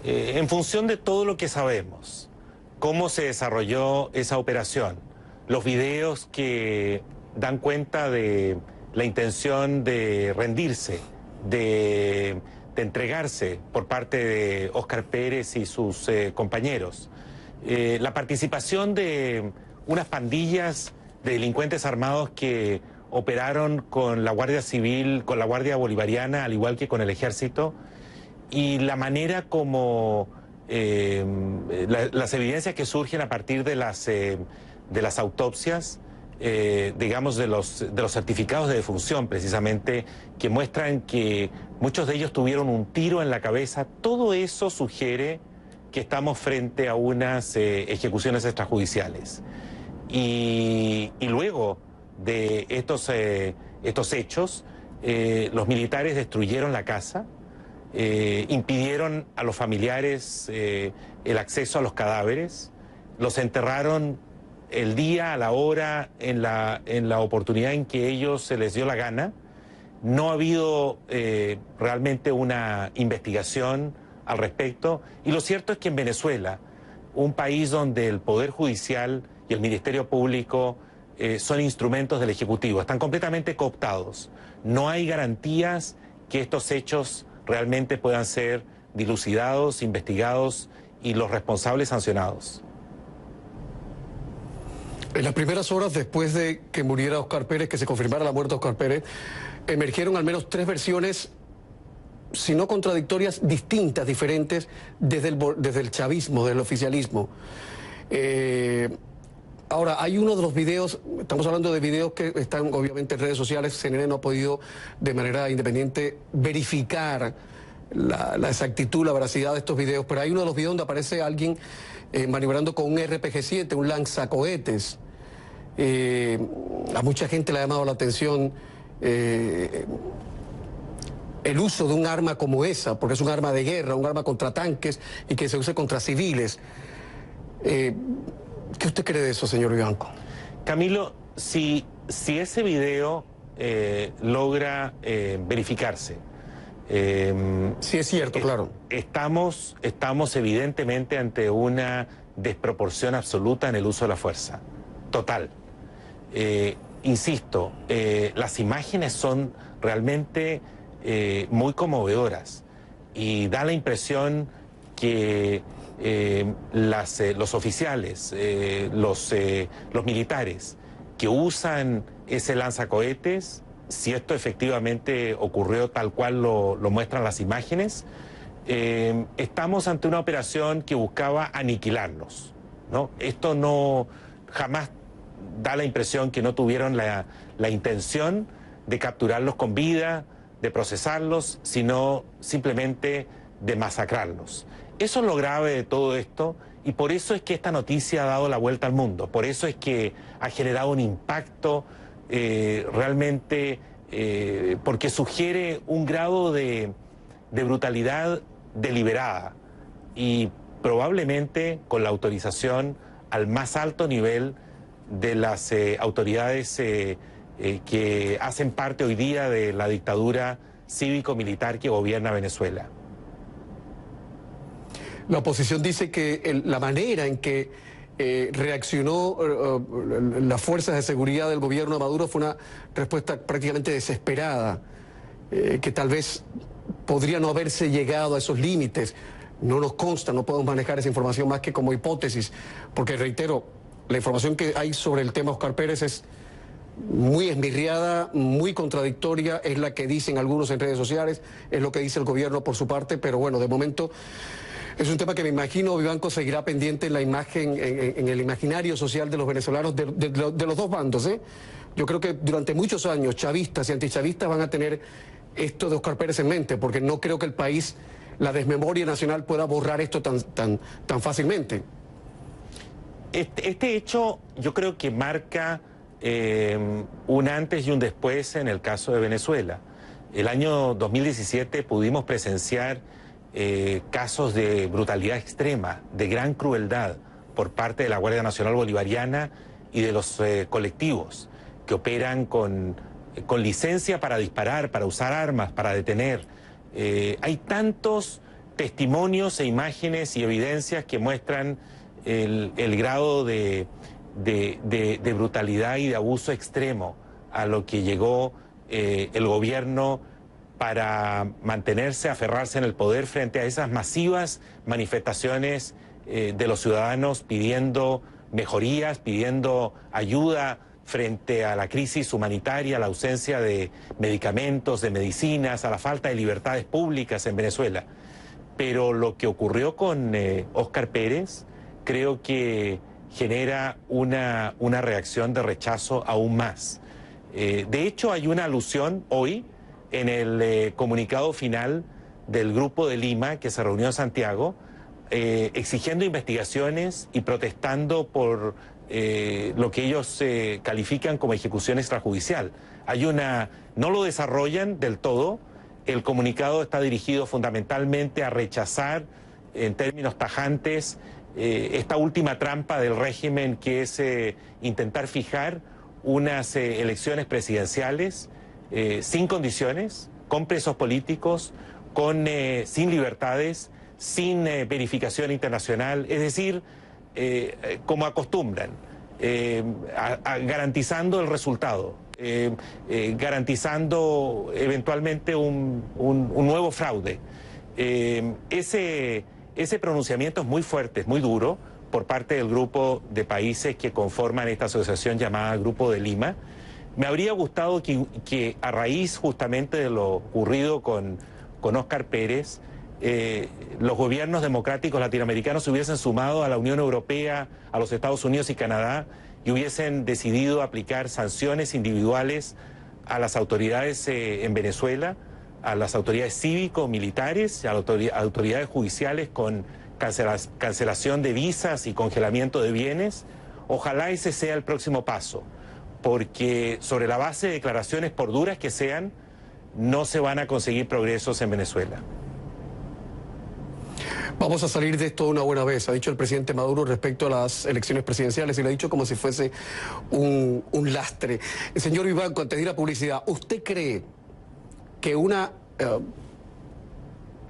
En función de todo lo que sabemos, cómo se desarrolló esa operación, los videos que dan cuenta de la intención de rendirse, de entregarse por parte de Óscar Pérez y sus compañeros, la participación de unas pandillas de delincuentes armados que operaron con la Guardia Civil, con la Guardia Bolivariana, al igual que con el Ejército, y la manera como las evidencias que surgen a partir de las autopsias, digamos de los certificados de defunción precisamente, que muestran que muchos de ellos tuvieron un tiro en la cabeza. Todo eso sugiere que estamos frente a unas ejecuciones extrajudiciales. Y luego de estos hechos, los militares destruyeron la casa, impidieron a los familiares el acceso a los cadáveres, los enterraron el día, a la hora, en la oportunidad en que ellos se les dio la gana. No ha habido realmente una investigación al respecto, y lo cierto es que en Venezuela, un país donde el Poder Judicial y el Ministerio Público son instrumentos del Ejecutivo, están completamente cooptados. No hay garantías que estos hechos realmente puedan ser dilucidados, investigados y los responsables sancionados. En las primeras horas después de que muriera Óscar Pérez, que se confirmara la muerte de Óscar Pérez, emergieron al menos 3 versiones, si no contradictorias, distintas, diferentes, desde el chavismo, desde el oficialismo. Ahora, hay uno de los videos, estamos hablando de videos que están obviamente en redes sociales. CNN no ha podido de manera independiente verificar la exactitud, la veracidad de estos videos, pero hay uno de los videos donde aparece alguien maniobrando con un RPG-7, un lanzacohetes. A mucha gente le ha llamado la atención el uso de un arma como esa, porque es un arma de guerra, un arma contra tanques y que se use contra civiles. ¿Qué usted cree de eso, señor Vivanco? Camilo, si ese video logra verificarse, sí, es cierto, claro. Estamos evidentemente ante una desproporción absoluta en el uso de la fuerza, total. Insisto, las imágenes son realmente muy conmovedoras, y da la impresión que los oficiales, los militares que usan ese lanzacohetes, si esto efectivamente ocurrió tal cual lo muestran las imágenes, estamos ante una operación que buscaba aniquilarnos, ¿no? Esto no jamás da la impresión que no tuvieron la intención de capturarlos con vida, de procesarlos, sino simplemente de masacrarlos. Eso es lo grave de todo esto, y por eso es que esta noticia ha dado la vuelta al mundo, por eso es que ha generado un impacto realmente, porque sugiere un grado de brutalidad deliberada, y probablemente con la autorización al más alto nivel de las autoridades que hacen parte hoy día de la dictadura cívico-militar que gobierna Venezuela. La oposición dice que la manera en que reaccionó las fuerzas de seguridad del gobierno de Maduro fue una respuesta prácticamente desesperada, que tal vez podría no haberse llegado a esos límites. No nos consta, no podemos manejar esa información más que como hipótesis, porque reitero, la información que hay sobre el tema Óscar Pérez es muy esmirriada, muy contradictoria, es la que dicen algunos en redes sociales, es lo que dice el gobierno por su parte, pero bueno, de momento es un tema que me imagino, Vivanco, seguirá pendiente en la imagen, en el imaginario social de los venezolanos, de los dos bandos, ¿eh? Yo creo que durante muchos años chavistas y antichavistas van a tener esto de Óscar Pérez en mente, porque no creo que el país, la desmemoria nacional, pueda borrar esto tan fácilmente. Este hecho yo creo que marca un antes y un después en el caso de Venezuela. El año 2017 pudimos presenciar casos de brutalidad extrema, de gran crueldad por parte de la Guardia Nacional Bolivariana y de los colectivos que operan con licencia para disparar, para usar armas, para detener. Hay tantos testimonios e imágenes y evidencias que muestran el grado de brutalidad y de abuso extremo a lo que llegó el gobierno para mantenerse, aferrarse en el poder frente a esas masivas manifestaciones de los ciudadanos pidiendo mejorías, pidiendo ayuda frente a la crisis humanitaria, a la ausencia de medicamentos, de medicinas, a la falta de libertades públicas en Venezuela. Pero lo que ocurrió con Óscar Pérez creo que genera una reacción de rechazo aún más. De hecho, hay una alusión hoy en el comunicado final del Grupo de Lima que se reunió en Santiago, exigiendo investigaciones y protestando por lo que ellos califican como ejecución extrajudicial. No lo desarrollan del todo. El comunicado está dirigido fundamentalmente a rechazar en términos tajantes esta última trampa del régimen, que es intentar fijar unas elecciones presidenciales sin condiciones, con presos políticos, sin libertades, sin verificación internacional, es decir, como acostumbran, garantizando el resultado, garantizando eventualmente un nuevo fraude. Ese pronunciamiento es muy fuerte, es muy duro, por parte del grupo de países que conforman esta asociación llamada Grupo de Lima. Me habría gustado que a raíz justamente de lo ocurrido con Óscar Pérez, los gobiernos democráticos latinoamericanos se hubiesen sumado a la Unión Europea, a los Estados Unidos y Canadá, y hubiesen decidido aplicar sanciones individuales a las autoridades en Venezuela, a las autoridades cívico-militares, a las autoridades judiciales con cancelación de visas y congelamiento de bienes. Ojalá ese sea el próximo paso, porque sobre la base de declaraciones, por duras que sean, no se van a conseguir progresos en Venezuela. Vamos a salir de esto una buena vez, ha dicho el presidente Maduro respecto a las elecciones presidenciales, y lo ha dicho como si fuese un lastre. Señor Vivanco, antes de ir a publicidad, ¿usted cree que una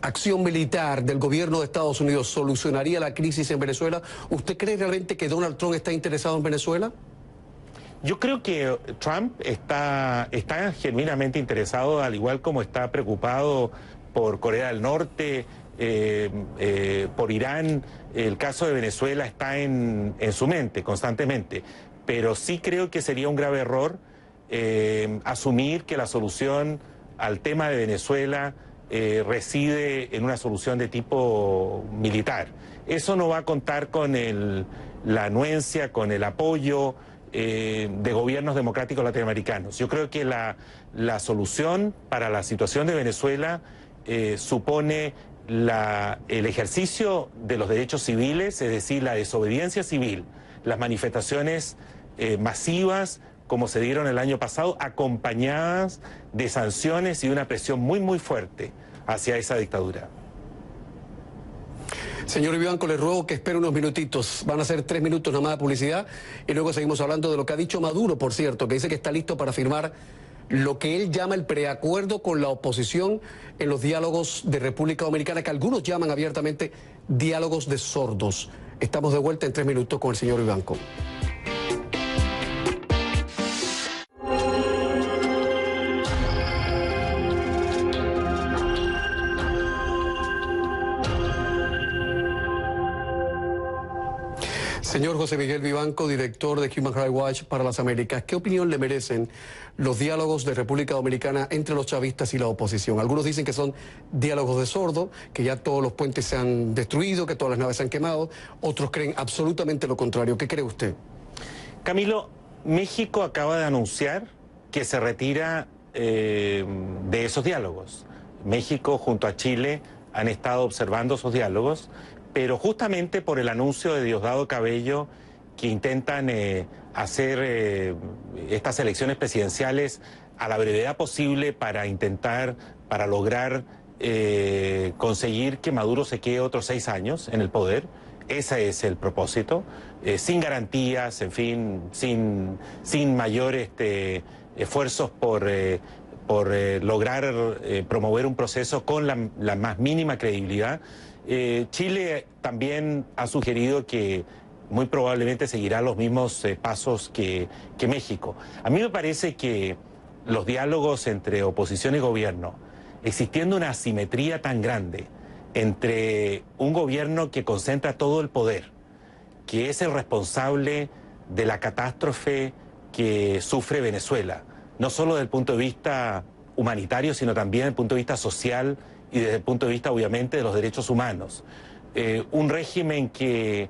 acción militar del gobierno de Estados Unidos solucionaría la crisis en Venezuela? ¿Usted cree realmente que Donald Trump está interesado en Venezuela? Yo creo que Trump está genuinamente interesado, al igual como está preocupado por Corea del Norte, por Irán. El caso de Venezuela está en su mente constantemente, pero sí creo que sería un grave error asumir que la solución al tema de Venezuela reside en una solución de tipo militar. Eso no va a contar con la anuencia, con el apoyo de gobiernos democráticos latinoamericanos. Yo creo que la solución para la situación de Venezuela supone el ejercicio de los derechos civiles, es decir, la desobediencia civil, las manifestaciones masivas como se dieron el año pasado, acompañadas de sanciones y una presión muy, muy fuerte hacia esa dictadura. Señor Vivanco, le ruego que espere unos minutitos. Van a ser 3 minutos nada más de publicidad y luego seguimos hablando de lo que ha dicho Maduro, por cierto, que dice que está listo para firmar lo que él llama el preacuerdo con la oposición en los diálogos de República Dominicana, que algunos llaman abiertamente diálogos de sordos. Estamos de vuelta en 3 minutos con el señor Vivanco. Señor José Miguel Vivanco, director de Human Rights Watch para las Américas, ¿qué opinión le merecen los diálogos de República Dominicana entre los chavistas y la oposición? Algunos dicen que son diálogos de sordo, que ya todos los puentes se han destruido, que todas las naves se han quemado. Otros creen absolutamente lo contrario. ¿Qué cree usted? Camilo, México acaba de anunciar que se retira de esos diálogos. México junto a Chile han estado observando esos diálogos, pero justamente por el anuncio de Diosdado Cabello, que intentan hacer estas elecciones presidenciales a la brevedad posible para lograr conseguir que Maduro se quede otros 6 años en el poder. Ese es el propósito, sin garantías, en fin, sin mayor esfuerzos por lograr promover un proceso con la más mínima credibilidad. Chile también ha sugerido que muy probablemente seguirá los mismos pasos que México. A mí me parece que los diálogos entre oposición y gobierno, existiendo una asimetría tan grande entre un gobierno que concentra todo el poder, que es el responsable de la catástrofe que sufre Venezuela, no solo desde el punto de vista humanitario, sino también desde el punto de vista social y desde el punto de vista, obviamente, de los derechos humanos. Un régimen que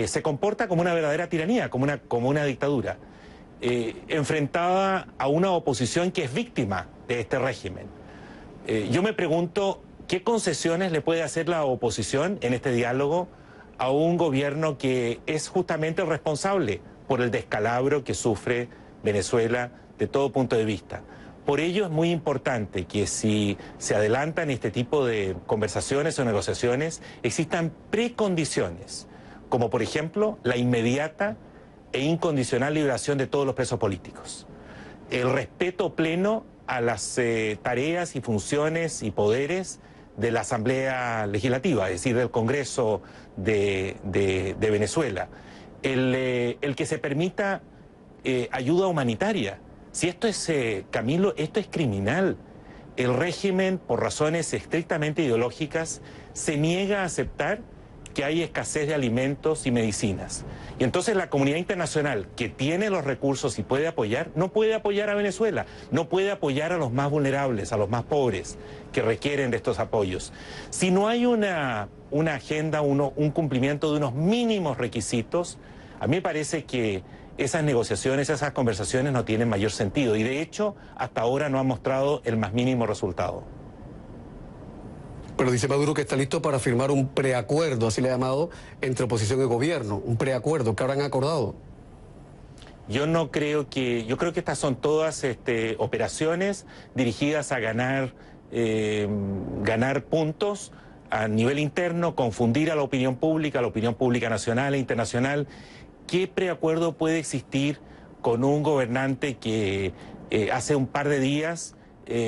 se comporta como una verdadera tiranía, como una dictadura, enfrentada a una oposición que es víctima de este régimen. Yo me pregunto, ¿qué concesiones le puede hacer la oposición en este diálogo a un gobierno que es justamente el responsable por el descalabro que sufre Venezuela de todo punto de vista? Por ello es muy importante que si se adelantan este tipo de conversaciones o negociaciones, existan precondiciones, como por ejemplo la inmediata e incondicional liberación de todos los presos políticos, el respeto pleno a las tareas y funciones y poderes de la Asamblea Legislativa, es decir, del Congreso de Venezuela, el que se permita ayuda humanitaria. Si esto es, Camilo, esto es criminal. El régimen, por razones estrictamente ideológicas, se niega a aceptar que hay escasez de alimentos y medicinas. Y entonces la comunidad internacional, que tiene los recursos y puede apoyar, no puede apoyar a Venezuela, no puede apoyar a los más vulnerables, a los más pobres, que requieren de estos apoyos. Si no hay una agenda, un cumplimiento de unos mínimos requisitos, a mí me parece que esas negociaciones, esas conversaciones no tienen mayor sentido. Y de hecho, hasta ahora no han mostrado el más mínimo resultado. Pero dice Maduro que está listo para firmar un preacuerdo, así le ha llamado, entre oposición y gobierno. Un preacuerdo que habrán acordado. Yo creo que estas son todas operaciones dirigidas a ganar puntos a nivel interno, confundir a la opinión pública nacional e internacional. ¿Qué preacuerdo puede existir con un gobernante que hace un par de días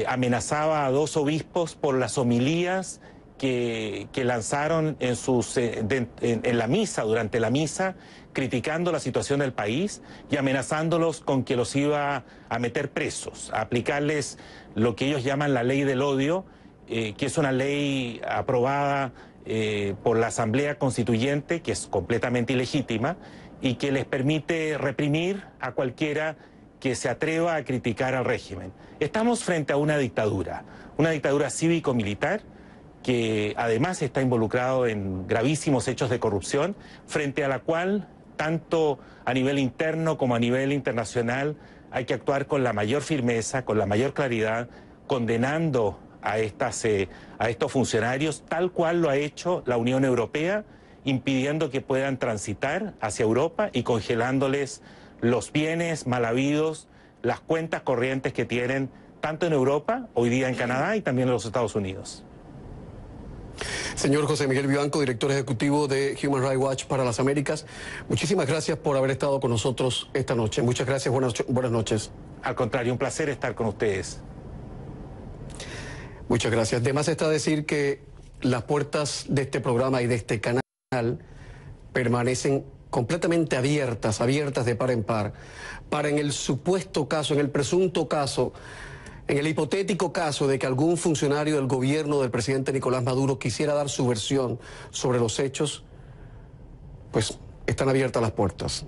amenazaba a 2 obispos por las homilías que lanzaron en la misa, durante la misa, criticando la situación del país y amenazándolos con que los iba a meter presos, a aplicarles lo que ellos llaman la ley del odio, que es una ley aprobada por la Asamblea Constituyente, que es completamente ilegítima, y que les permite reprimir a cualquiera que se atreva a criticar al régimen. Estamos frente a una dictadura cívico-militar que además está involucrado en gravísimos hechos de corrupción, frente a la cual, tanto a nivel interno como a nivel internacional, hay que actuar con la mayor firmeza, con la mayor claridad, condenando a estos funcionarios, tal cual lo ha hecho la Unión Europea, impidiendo que puedan transitar hacia Europa y congelándoles los bienes mal habidos, las cuentas corrientes que tienen tanto en Europa, hoy día en Canadá y también en los Estados Unidos. Señor José Miguel Vivanco, director ejecutivo de Human Rights Watch para las Américas, muchísimas gracias por haber estado con nosotros esta noche. Muchas gracias, buenas noches. Al contrario, un placer estar con ustedes. Muchas gracias. De más está decir que las puertas de este programa y de este canal permanecen completamente abiertas de par en par, para en el supuesto caso, en el presunto caso, en el hipotético caso de que algún funcionario del gobierno del presidente Nicolás Maduro quisiera dar su versión sobre los hechos, pues están abiertas las puertas.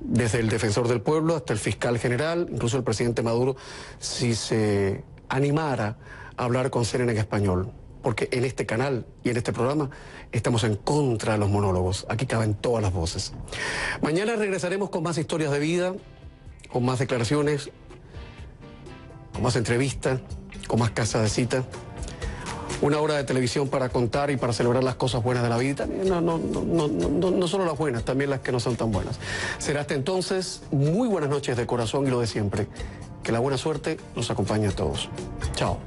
Desde el defensor del pueblo hasta el fiscal general, incluso el presidente Maduro, si se animara a hablar con CNN en español. Porque en este canal y en este programa estamos en contra de los monólogos. Aquí caben todas las voces. Mañana regresaremos con más historias de vida, con más declaraciones, con más entrevistas, con más casa de cita. Una hora de televisión para contar y para celebrar las cosas buenas de la vida. No solo las buenas, también las que no son tan buenas. Será hasta entonces, muy buenas noches de corazón y lo de siempre. Que la buena suerte nos acompañe a todos. Chao.